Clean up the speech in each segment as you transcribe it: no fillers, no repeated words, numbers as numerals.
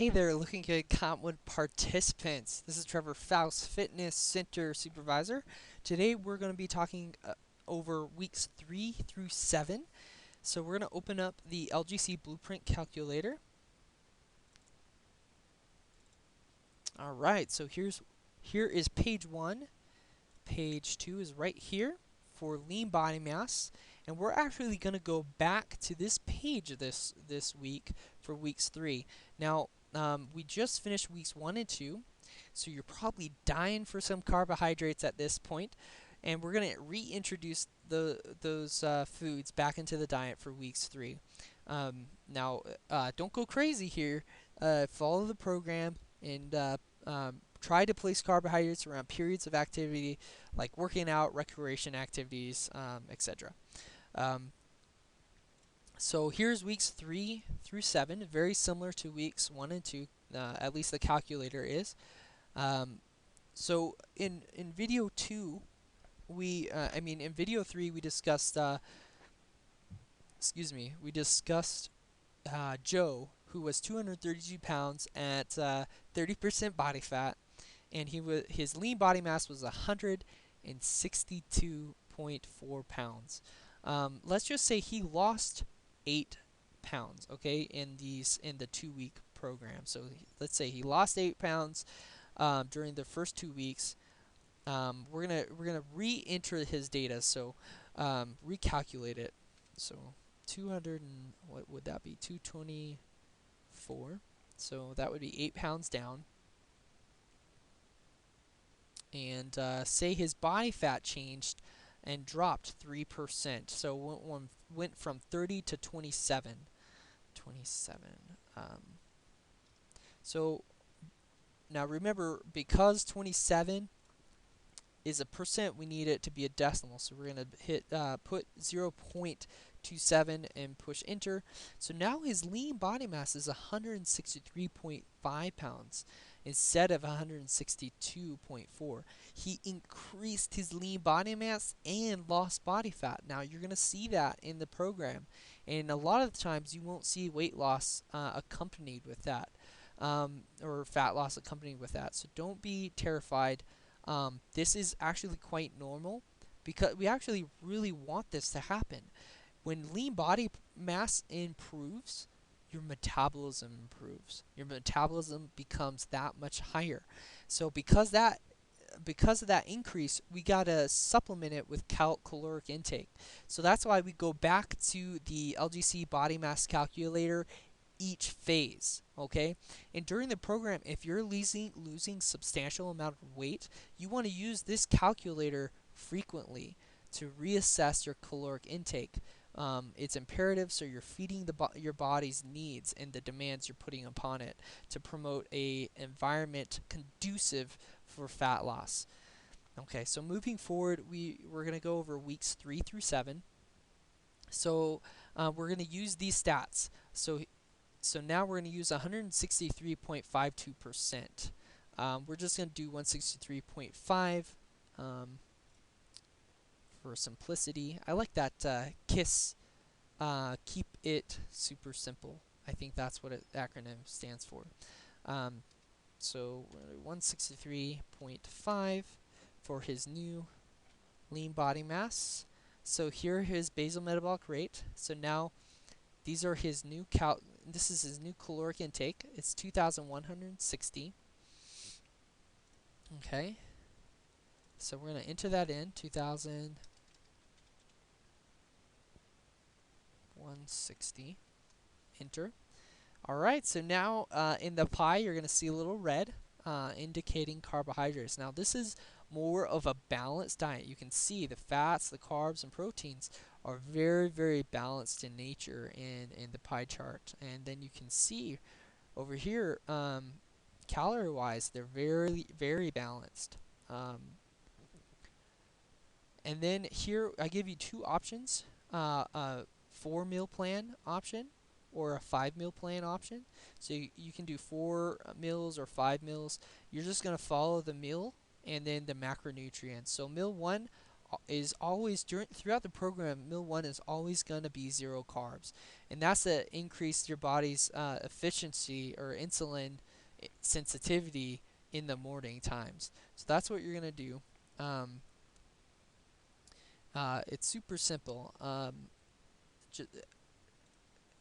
Hey there, looking at common participants. This is Trevor Faust, Fitness Center Supervisor. Today we're going to be talking over weeks 3 through 7. So we're going to open up the LGC Blueprint Calculator. Alright, so here is page 1. Page 2 is right here for lean body mass. And we're actually going to go back to this page this week for weeks 3. Now, we just finished weeks 1 and 2, so you're probably dying for some carbohydrates at this point, and we're going to reintroduce those foods back into the diet for weeks 3. Now, don't go crazy here. Follow the program and try to place carbohydrates around periods of activity like working out, recreation activities, etc. So here's weeks 3 through 7, very similar to weeks 1 and 2, at least the calculator is. So in video 2, in video 3 we discussed, we discussed Joe, who was 232 pounds at 30% body fat, and his lean body mass was 162.4 pounds. Let's just say he lost 8 pounds, okay, in the 2-week program. So let's say he lost 8 pounds during the first 2 weeks. We're gonna re-enter his data, so recalculate it. So 200 and what would that be? 224. So that would be 8 pounds down. And say his body fat changed and dropped 3%. So went from 30 to 27. 27. So now remember, because 27 is a percent, we need it to be a decimal. So we're going to put 0.27 and push enter. So now his lean body mass is 163.5 pounds instead of 162.4. He increased his lean body mass and lost body fat. Now you're going to see that in the program, and a lot of the times you won't see weight loss accompanied with that, or fat loss accompanied with that. So don't be terrified. This is actually quite normal because we actually really want this to happen. When lean body mass improves, your metabolism improves. Your metabolism becomes that much higher. So because of that increase, we gotta supplement it with caloric intake. So that's why we go back to the LGC body mass calculator each phase, okay? And during the program, if you're losing substantial amount of weight, you want to use this calculator frequently to reassess your caloric intake. It's imperative, so you're feeding your body's needs and the demands you're putting upon it to promote a environment conducive for fat loss. Okay, so moving forward, we're going to go over weeks 3 through 7. So we're going to use these stats. So now we're going to use 163.52%. We're just going to do 163.5 for simplicity. I like that KISS, keep it super simple. I think that's what acronym stands for. So 163.5 for his new lean body mass. So here his basal metabolic rate. So now these are his new this is his new caloric intake. It's 2,160. Okay. So we're going to enter that in, 2,160. Enter. Alright, so now in the pie you're going to see a little red indicating carbohydrates. Now this is more of a balanced diet. You can see the fats, the carbs, and proteins are very, very balanced in nature in the pie chart. And then you can see over here, calorie-wise, they're very, very balanced. And then here I give you two options, a 4-meal plan option or a 5-meal plan option. So you can do 4 meals or 5 meals. You're just going to follow the meal and then the macronutrients. So meal 1 is always throughout the program, meal 1 is always going to be 0 carbs. and that's to increase your body's efficiency or insulin sensitivity in the morning times. So that's what you're gonna do. Um, it's super simple.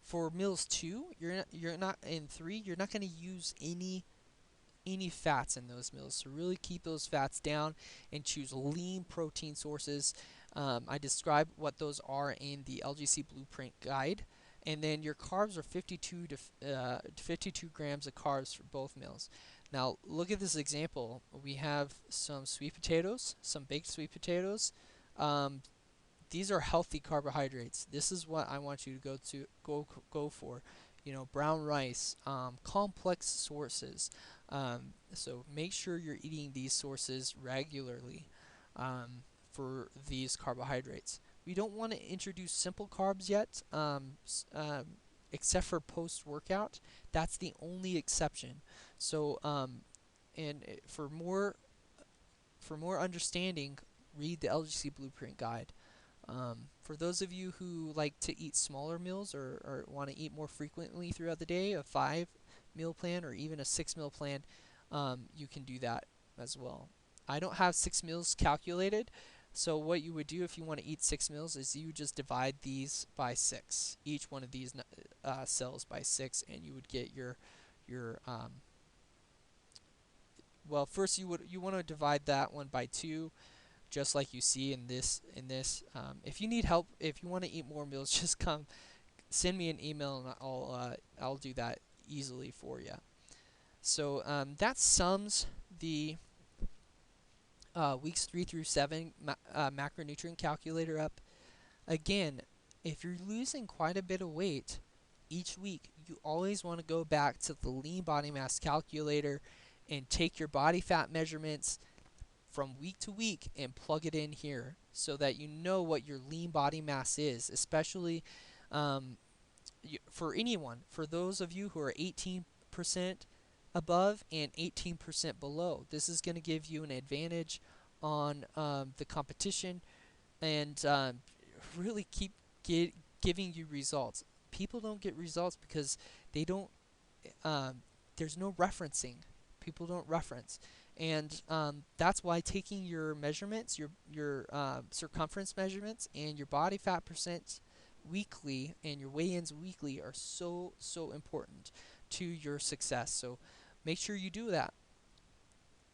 For meals two, you're not in three. You're not gonna use any fats in those meals. So really keep those fats down and choose lean protein sources. I describe what those are in the LGC Blueprint Guide. And then your carbs are 52 grams of carbs for both meals. Now look at this example. We have some sweet potatoes, some baked sweet potatoes. Um, these are healthy carbohydrates. This is what I want you to go for. You know, brown rice, complex sources. So make sure you're eating these sources regularly for these carbohydrates. We don't want to introduce simple carbs yet, except for post-workout. That's the only exception. So, and for more understanding, read the LGC Blueprint Guide. For those of you who like to eat smaller meals or want to eat more frequently throughout the day, a 5 meal plan or even a 6 meal plan, you can do that as well. I don't have 6 meals calculated, so what you would do if you want to eat 6 meals is you just divide these by 6, each one of these cells by 6, and you would get your well, first you want to divide that one by 2, just like you see in this. If you need help, if you want to eat more meals, just come send me an email and I'll do that easily for you. So that sums the weeks 3 through 7 macronutrient calculator up. Again, if you're losing quite a bit of weight each week, you always want to go back to the lean body mass calculator and take your body fat measurements from week to week and plug it in here so that you know what your lean body mass is, especially um, for anyone, for those of you who are 18% above and 18% below. This is going to give you an advantage on the competition and really keep giving you results. People don't get results because they don't, um, there's no referencing. People don't reference. And that's why taking your measurements, your circumference measurements, and your body fat percent weekly and your weigh-ins weekly are so important to your success. So make sure you do that.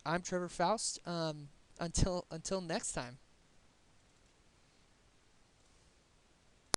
I'm Trevor Faust. Until next time.